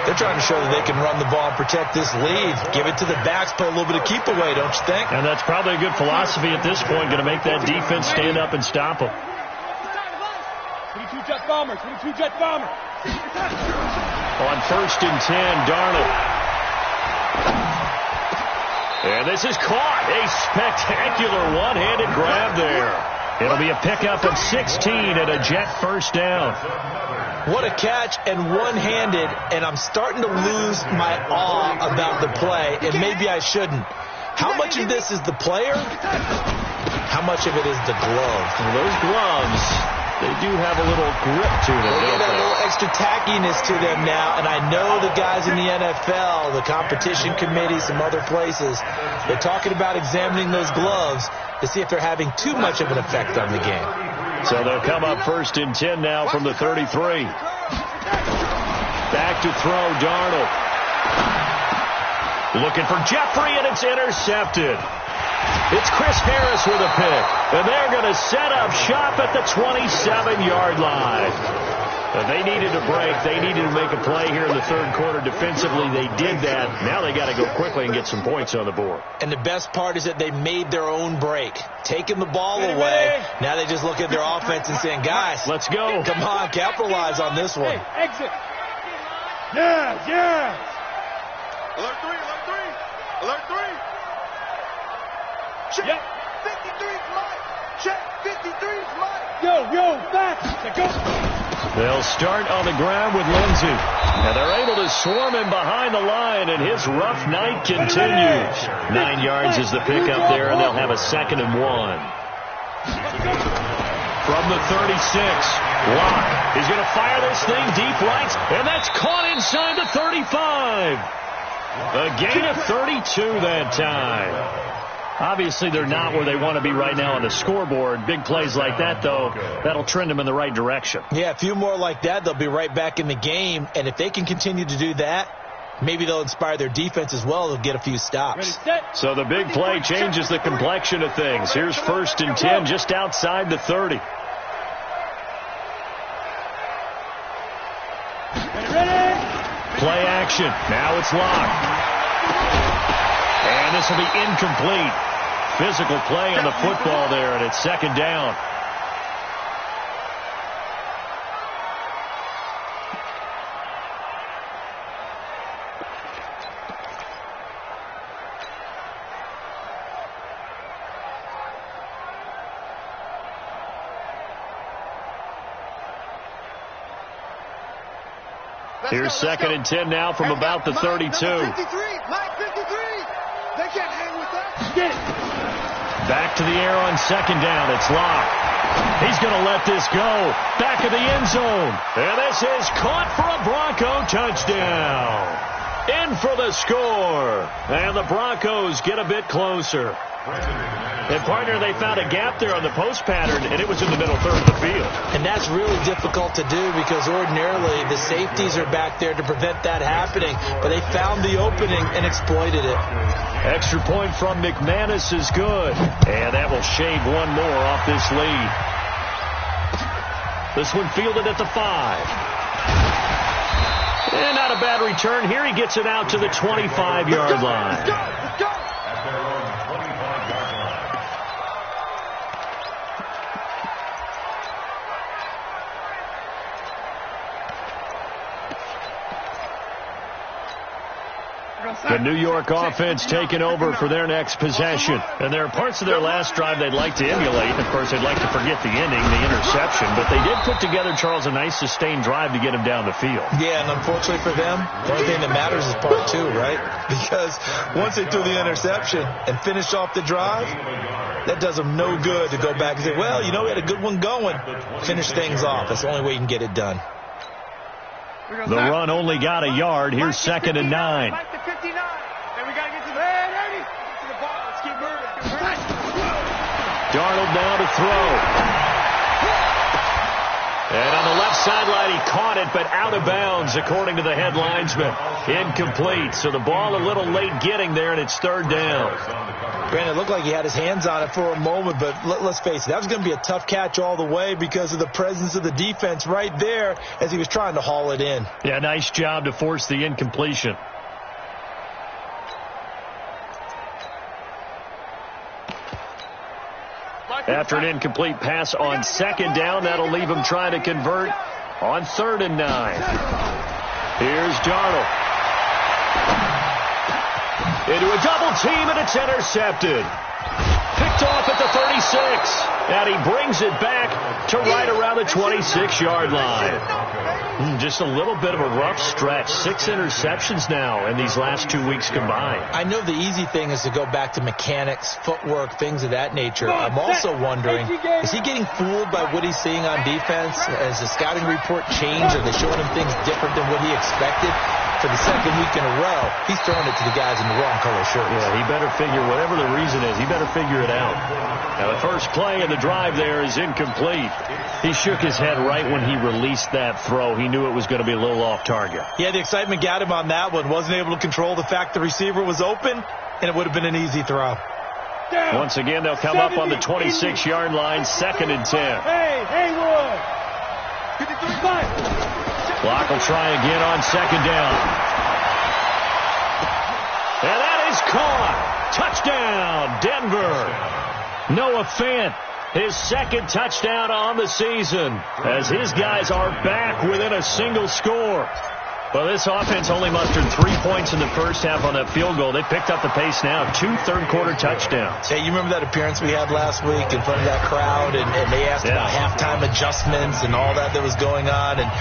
They're trying to show that they can run the ball and protect this lead. Give it to the backs, play a little bit of keep away, don't you think? And that's probably a good philosophy at this point, going to make that defense stand up and stop them. 22 Jet Bombers, 22 Jet Bombers. On 1st and 10, Darnold. And this is caught. A spectacular one-handed grab there. It'll be a pickup of 16 and a Jet first down. What a catch, and one-handed, and I'm starting to lose my awe about the play, and maybe I shouldn't. How much of this is the player? How much of it is the glove? Well, those gloves, they do have a little grip to them, They don't get a they? little extra tackiness to them now, and I know the guys in the NFL, the competition committee, some other places, they're talking about examining those gloves to see if they're having too much of an effect on the game. So they'll come up 1st and 10 now from the 33. Back to throw, Darnold. Looking for Jeffrey, and it's intercepted. It's Chris Harris with a pick, and they're going to set up shop at the 27-yard line. They needed a break. They needed to make a play here in the third quarter. Defensively, they did that. Now they got to go quickly and get some points on the board. And the best part is that they made their own break, taking the ball away. Now they just look at their offense and saying, guys, let's go. Come on, capitalize on this one. Hey, exit. Yeah. Alert 3, alert 3. Alert 3. Check. Yep. 53's Mike. Check. 53's Mike. Yo, back. Go. They'll start on the ground with Lindsey. And they're able to swarm him behind the line, and his rough night continues. 9 yards is the pickup there, and they'll have a 2nd and 1. From the 36, Locke is going to fire this thing deep right, and that's caught inside the 35. A gain of 32 that time. Obviously, they're not where they want to be right now on the scoreboard. Big plays like that, though, that'll trend them in the right direction. Yeah, a few more like that, they'll be right back in the game. And if they can continue to do that, maybe they'll inspire their defense as well. They'll get a few stops. So the big play changes the complexion of things. Here's 1st and 10 just outside the 30. Play action. Now it's Locke. And this will be incomplete. Physical play on the football there, and it's 2nd down. Here's 2nd and 10 now from about the 32. Mike 53. They can't hang with that. Get it. Back to the air on 2nd down. It's Locke. He's going to let this go. Back of the end zone. And this is caught for a Bronco touchdown. In for the score. And the Broncos get a bit closer. And, partner, they found a gap there on the post pattern, and it was in the middle third of the field. And that's really difficult to do because ordinarily the safeties are back there to prevent that happening. But they found the opening and exploited it. Extra point from McManus is good. And that will shave one more off this lead. This one fielded at the 5. And not a bad return. Here he gets it out to the 25-yard line. Let's go. At their own 25-yard line. The New York offense taking over for their next possession. And there are parts of their last drive they'd like to emulate. Of course, they'd like to forget the ending, the interception. But they did put together, Charles, a nice sustained drive to get him down the field. Yeah, and unfortunately for them, the only thing that matters is part 2, right? Because once they threw the interception and finished off the drive, that does them no good to go back and say, well, you know, we had a good one going. Finish things off. That's the only way you can get it done. The run only got a yard. Here's 2nd and 9. Back to 59. And we got to get to the ball. Let's keep moving. Darnold now to throw. And on the left sideline, he caught it, but out of bounds, according to the head linesman. Incomplete. So the ball a little late getting there, and it's 3rd down. Brandon, it looked like he had his hands on it for a moment, but let's face it, that was going to be a tough catch all the way because of the presence of the defense right there as he was trying to haul it in. Yeah, nice job to force the incompletion. After an incomplete pass on 2nd down, that'll leave him trying to convert on 3rd and 9. Here's Darnold. Into a double team, and it's intercepted. Picked off at the 36. And he brings it back to right around the 26-yard line. Just a little bit of a rough stretch. 6 interceptions now in these last 2 weeks combined. I know the easy thing is to go back to mechanics, footwork, things of that nature. I'm also wondering, is he getting fooled by what he's seeing on defense? Has the scouting report changed? Are they showing him things different than what he expected? For the 2nd week in a row, he's throwing it to the guys in the wrong color shirts. Yeah, he better figure, whatever the reason is, he better figure it out. Now, the first play of the drive there is incomplete. He shook his head right when he released that throw. He knew it was going to be a little off target. Yeah, the excitement got him on that one. Wasn't able to control the fact the receiver was open, and it would have been an easy throw. Once again, they'll come up on the 26-yard line, 2nd and 10. Hey, Wood. 53-5. Clock will try again on 2nd down. And that is caught. Touchdown, Denver. Noah Fant, his 2nd touchdown on the season, as his guys are back within a single score. Well, this offense only mustered 3 points in the first half on that field goal. They picked up the pace now. 2 third-quarter touchdowns. Hey, you remember that appearance we had last week in front of that crowd, and they asked about halftime adjustments and all that was going on. And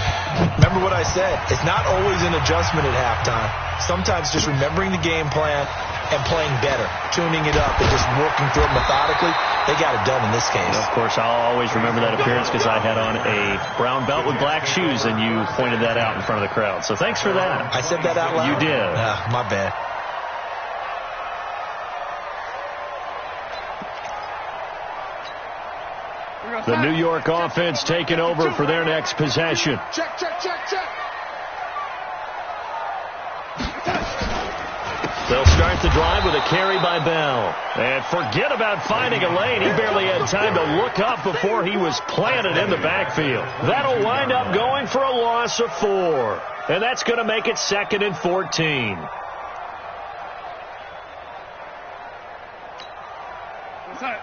remember what I said. It's not always an adjustment at halftime. Sometimes just remembering the game plan and playing better, tuning it up, and just working through it methodically. They got it done in this case. And of course, I'll always remember that appearance because I had on a brown belt with black shoes, and you pointed that out in front of the crowd. So thanks for that. I said that out loud? You did. My bad. The New York offense taking over for their next possession. Check. They'll start the drive with a carry by Bell. And forget about finding a lane. He barely had time to look up before he was planted in the backfield. That'll wind up going for a loss of 4. And that's going to make it 2nd and 14. What's that?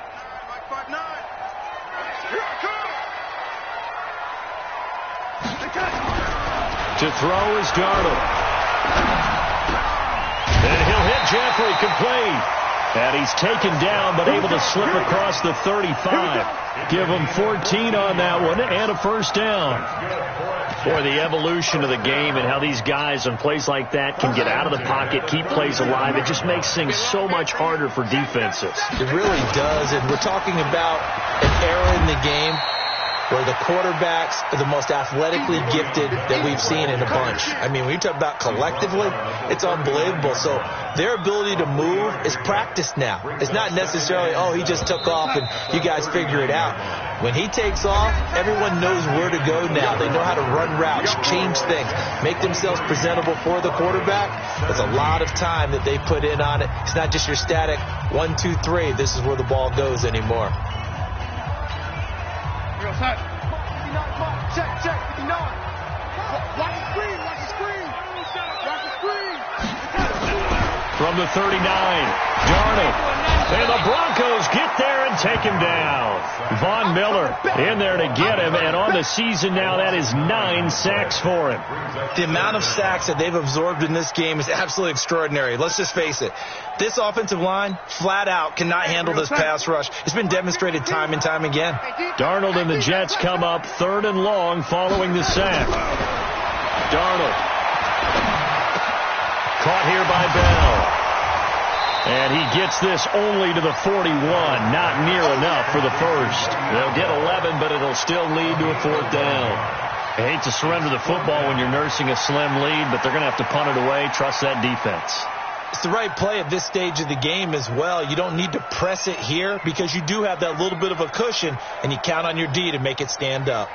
Mike 5-9. To throw is Darnold. And he'll hit Jeffrey complete. And he's taken down, but able to slip across the 35. Give him 14 on that one and a first down. Boy, the evolution of the game and how these guys on plays like that can get out of the pocket, keep plays alive. It just makes things so much harder for defenses. It really does, and we're talking about an error in the game where the quarterbacks are the most athletically gifted that we've seen in a bunch. I mean, when you talk about collectively, it's unbelievable. So their ability to move is practiced now. It's not necessarily, oh, he just took off and you guys figure it out. When he takes off, everyone knows where to go now. They know how to run routes, change things, make themselves presentable for the quarterback. There's a lot of time that they put in on it. It's not just your static 1, 2, 3. This is where the ball goes anymore. Check, 59. Watch the screen, watch the screen. Watch the screen. From the 39, Darnold. And the Broncos get there and take him down. Von Miller in there to get him, and on the season now, that is 9 sacks for him. The amount of sacks that they've absorbed in this game is absolutely extraordinary. Let's just face it. This offensive line, flat out, cannot handle this pass rush. It's been demonstrated time and time again. Darnold and the Jets come up 3rd and long following the sack. Darnold. Caught here by Bell. And he gets this only to the 41. Not near enough for the first. They'll get 11, but it'll still lead to a 4th down. I hate to surrender the football when you're nursing a slim lead, but they're going to have to punt it away. Trust that defense. It's the right play at this stage of the game as well. You don't need to press it here because you do have that little bit of a cushion, and you count on your D to make it stand up.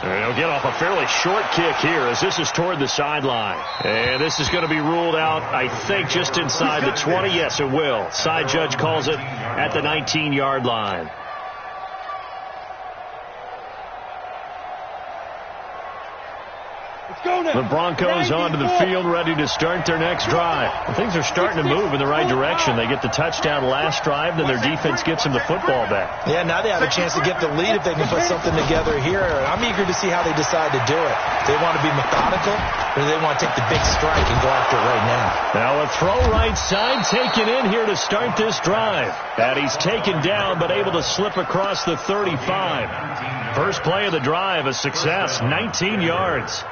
They'll get off a fairly short kick here as this is toward the sideline. And this is going to be ruled out, I think, just inside the 20. Yes, it will. Side judge calls it at the 19-yard line. The Broncos onto the field, ready to start their next drive. Well, things are starting to move in the right direction. They get the touchdown last drive, then their defense gets them the football back. Yeah, now they have a chance to get the lead if they can put something together here. I'm eager to see how they decide to do it. Do they want to be methodical, or do they want to take the big strike and go after it right now? Now a throw right side taken in here to start this drive. And he's taken down, but able to slip across the 35. First play of the drive, a success, 19 yards.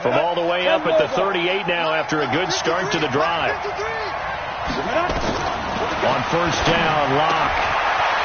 From all the way up at the 38 now after a good start to the drive. On 1st down, Locke.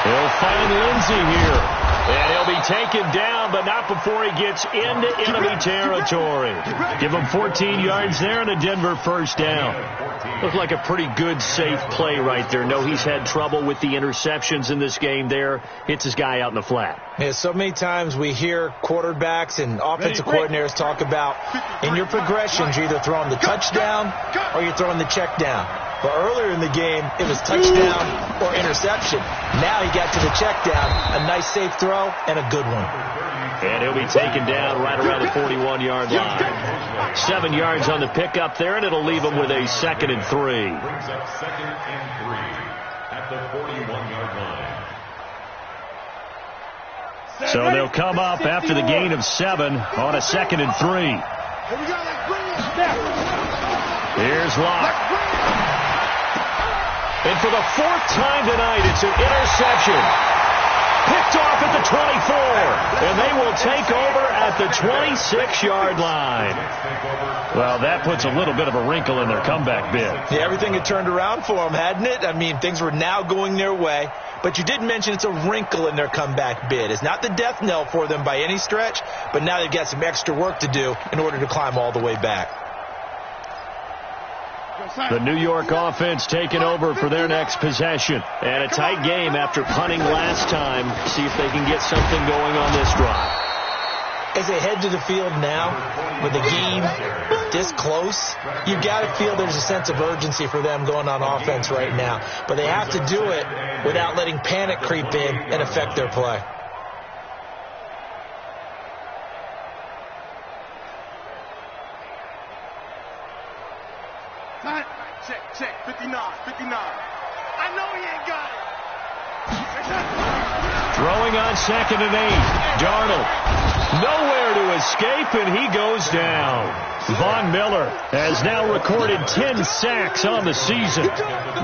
He'll find Lindsey here. And he'll be taken down, but not before he gets into enemy territory. Give him 14 yards there and a Denver 1st down. Looked like a pretty good, safe play right there. No, he's had trouble with the interceptions in this game there. Hits his guy out in the flat. Yeah, so many times we hear quarterbacks and offensive coordinators talk about in your progressions, you're either throwing the touchdown or you're throwing the check down. But earlier in the game, it was touchdown or interception. Now he got to the check down, a nice safe throw, and a good one. And he'll be taken down right around the 41-yard line. 7 yards on the pickup there, and it'll leave him with a 2nd and 3. Brings up 2nd and 3 at the 41-yard line. So they'll come up after the gain of 7 on a 2nd and 3. Here's Locke. And for the 4th time tonight, it's an interception. Picked off at the 24. And they will take over at the 26-yard line. Well, that puts a little bit of a wrinkle in their comeback bid. Yeah, everything had turned around for them, hadn't it? I mean, things were now going their way. But you did mention it's a wrinkle in their comeback bid. It's not the death knell for them by any stretch, but now they've got some extra work to do in order to climb all the way back. The New York offense taking over for their next possession. And a tight game after punting last time. See if they can get something going on this drive. As they head to the field now, with the game this close, you've got to feel there's a sense of urgency for them going on offense right now. But they have to do it without letting panic creep in and affect their play. Check, 59. I know he ain't got it. Throwing on 2nd and 8. Darnold. Nowhere to escape, and he goes down. Von Miller has now recorded 10 sacks on the season.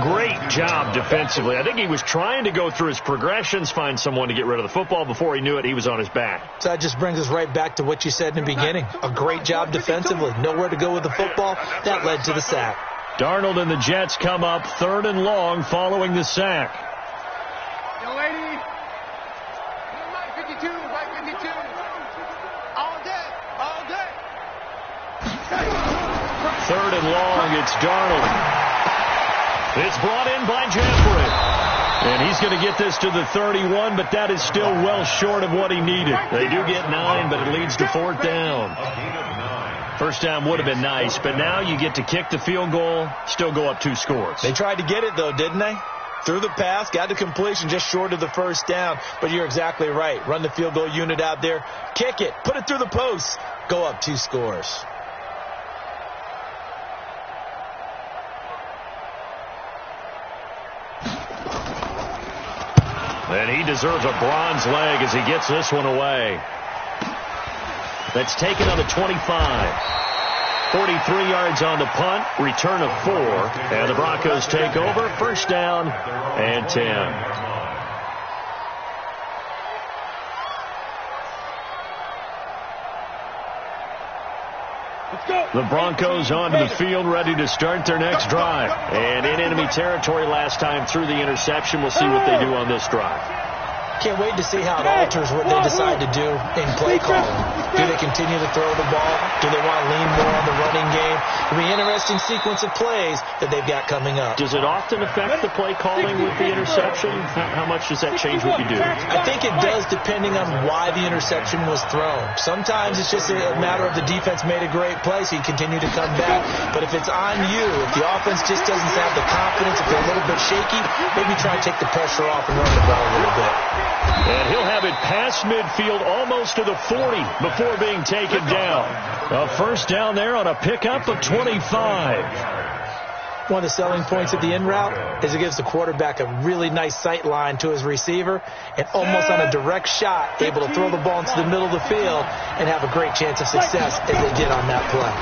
Great job defensively. I think he was trying to go through his progressions, find someone to get rid of the football. Before he knew it, he was on his back. So that just brings us right back to what you said in the beginning. A great job defensively. Nowhere to go with the football. That led to the sack. Darnold and the Jets come up 3rd and long following the sack. Young lady. Right 52. Right 52. All day. All day. 3rd and long. It's Darnold. It's brought in by Jeffrey. And he's going to get this to the 31, but that is still well short of what he needed. They do get 9, but it leads to 4th down. First down would have been nice, but now you get to kick the field goal, still go up 2 scores. They tried to get it, though, didn't they? Threw the pass, got the completion just short of the first down. But you're exactly right. Run the field goal unit out there, kick it, put it through the post, go up 2 scores. And he deserves a bronze leg as he gets this one away. That's taken on the 25. 43 yards on the punt, return of 4. And the Broncos take over, first down and 10. The Broncos onto the field, ready to start their next drive. And in enemy territory last time through the interception. We'll see what they do on this drive. Can't wait to see how it alters what they decide to do in play calling. Do they continue to throw the ball? Do they want to lean more on the running game? It'll be an interesting sequence of plays that they've got coming up. Does it often affect the play calling with the interception? How much does that change what you do? I think it does, depending on why the interception was thrown. Sometimes it's just a matter of the defense made a great play, so you continue to come back. But if it's on you, if the offense just doesn't have the confidence, if they're a little bit shaky, maybe try to take the pressure off and run the ball a little bit. And he'll have it past midfield almost to the 40 before being taken down. A first down there on a pickup of 25. One of the selling points of the in route is it gives the quarterback a really nice sight line to his receiver and almost on a direct shot able to throw the ball into the middle of the field and have a great chance of success as they did on that play.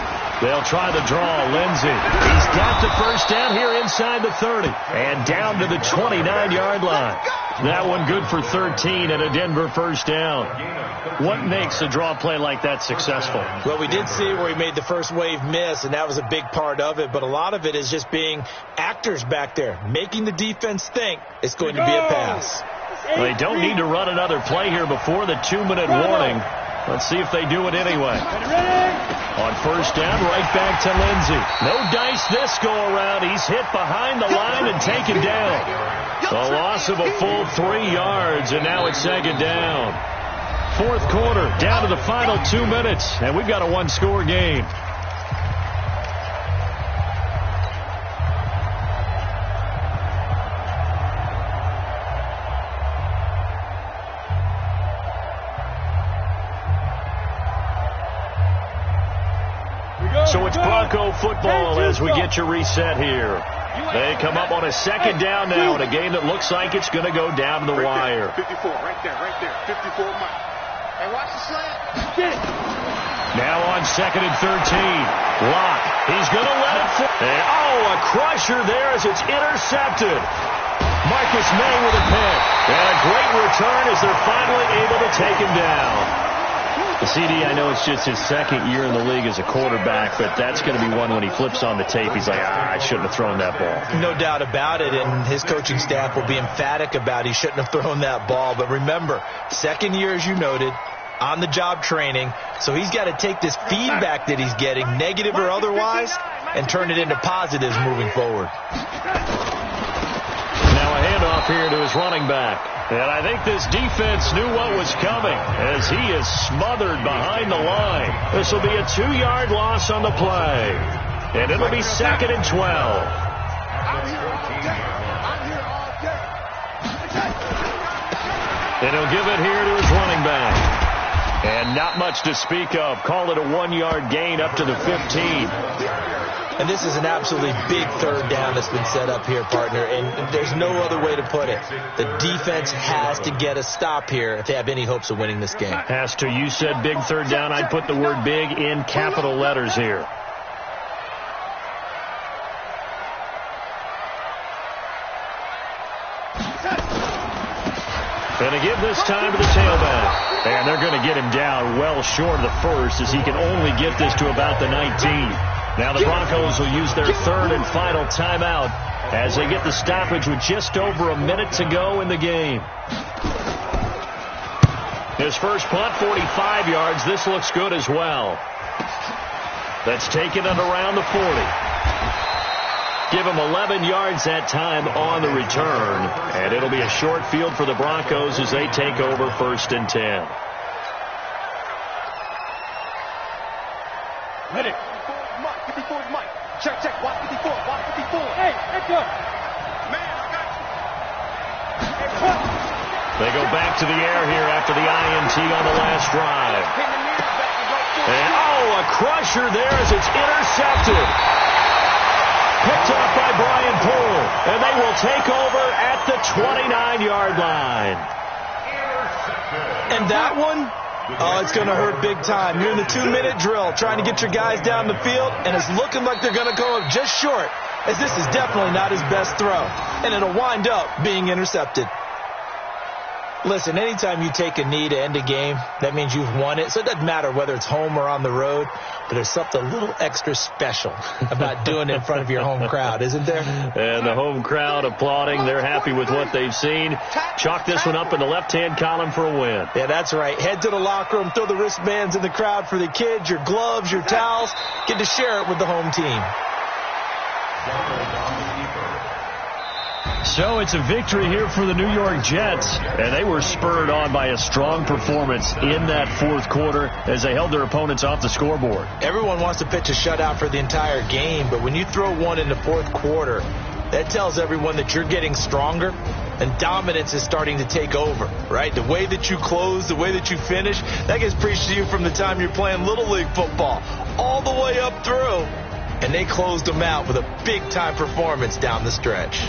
They'll try the draw. Lindsey. He's got the first down here inside the 30 and down to the 29-yard line. That one good for 13 and a Denver first down. What makes a draw play like that successful? Well, we did see where he made the first wave miss, and that was a big part of it. But a lot of it is just being actors back there, making the defense think it's going to be a pass. Well, they don't need to run another play here before the 2-minute warning. Let's see if they do it anyway. On first down, right back to Lindsey. No dice this go-around. He's hit behind the line and taken down. A loss of a full 3 yards, and now it's second down. Fourth quarter, down to the final 2 minutes, and we've got a 1-score game. So it's Bronco football as we get your reset here. They come up on a second down now in a game that looks like it's going to go down the wire. 54, right there. 54 Mike. Hey, watch the slant. Now on second and 13. Locke. He's going to let it fly. And, a crusher there as it's intercepted. Marcus May with a pick. And a great return as they're finally able to take him down. The CD, I know it's just his second year in the league as a quarterback, but that's going to be one when he flips on the tape. He's like, I shouldn't have thrown that ball. No doubt about it, and his coaching staff will be emphatic about he shouldn't have thrown that ball. But remember, second year, as you noted, on-the-job training, so he's got to take this feedback that he's getting, negative or otherwise, and turn it into positives moving forward. Now a handoff here to his running back. And I think this defense knew what was coming as he is smothered behind the line. This will be a 2-yard loss on the play. And it'll be second and 12. And he'll give it here to his running back. And not much to speak of. Call it a 1-yard gain up to the 15. And this is an absolutely big third down that's been set up here, partner, and there's no other way to put it. The defense has to get a stop here if they have any hopes of winning this game. Has to. You said big third down. I'd put the word big in capital letters here. Going to give this time to the tailback. And they're going to get him down well short of the first, as he can only get this to about the 19. Now the Broncos will use their third and final timeout as they get the stoppage with just over a minute to go in the game. His first punt, 45 yards. This looks good as well. That's taken at around the 40. Give him 11 yards that time on the return. And it'll be a short field for the Broncos as they take over 1st and 10. Ready. Mike, 54 is Mike. Check, check. Watch 54. Watch 54. Hey, let's go. Man, I got you. Hey, punt. They go back to the air here after the INT on the last drive. And, a crusher there as it's intercepted. Picked off by Brian Poole. And they will take over at the 29-yard line. And that one? Oh, it's going to hurt big time. You're in the 2-minute drill trying to get your guys down the field, and it's looking like they're going to go up just short, as this is definitely not his best throw, and it'll wind up being intercepted. Listen, anytime you take a knee to end a game, that means you've won it. So it doesn't matter whether it's home or on the road, but there's something a little extra special about doing it in front of your home crowd, isn't there? And the home crowd applauding. They're happy with what they've seen. Chalk this one up in the left-hand column for a win. Yeah, that's right. Head to the locker room, throw the wristbands in the crowd for the kids, your gloves, your towels. Get to share it with the home team. So it's a victory here for the New York Jets, and they were spurred on by a strong performance in that fourth quarter as they held their opponents off the scoreboard. Everyone wants to pitch a shutout for the entire game, but when you throw one in the fourth quarter, that tells everyone that you're getting stronger and dominance is starting to take over, right? The way that you close, the way that you finish, that gets preached to you from the time you're playing Little League football all the way up through, and they closed them out with a big-time performance down the stretch.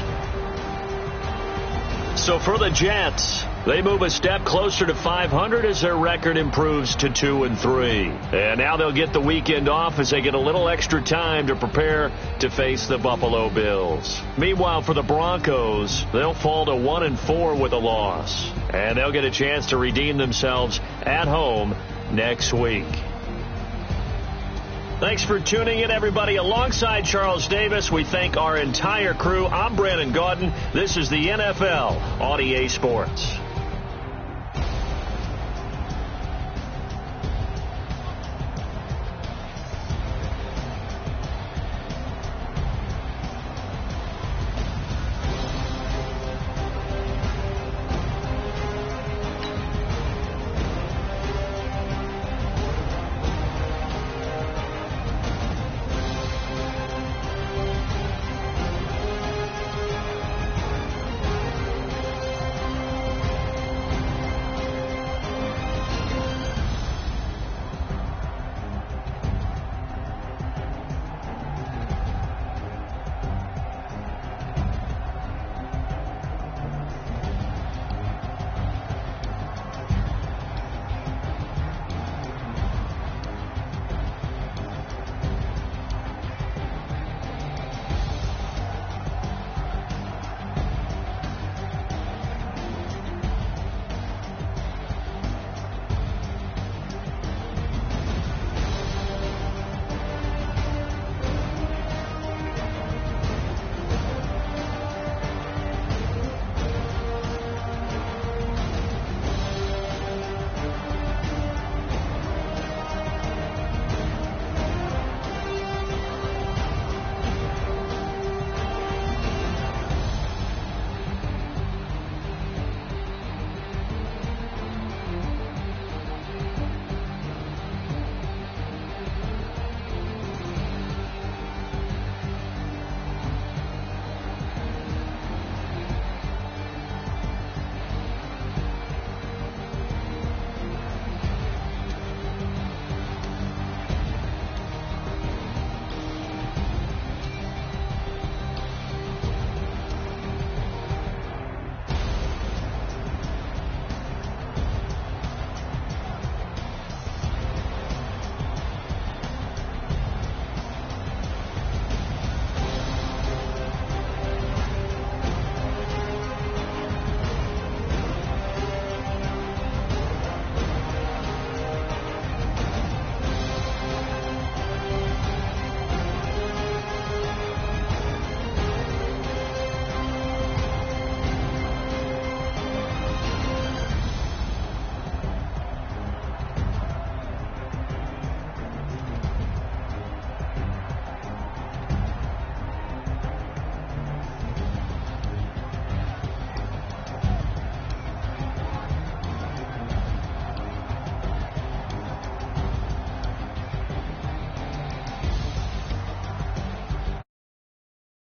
So for the Jets, they move a step closer to 500 as their record improves to 2-3. And now they'll get the weekend off as they get a little extra time to prepare to face the Buffalo Bills. Meanwhile, for the Broncos, they'll fall to 1-4 with a loss. And they'll get a chance to redeem themselves at home next week. Thanks for tuning in, everybody. Alongside Charles Davis, we thank our entire crew. I'm Brandon Gaudin. This is the NFL on EA Sports.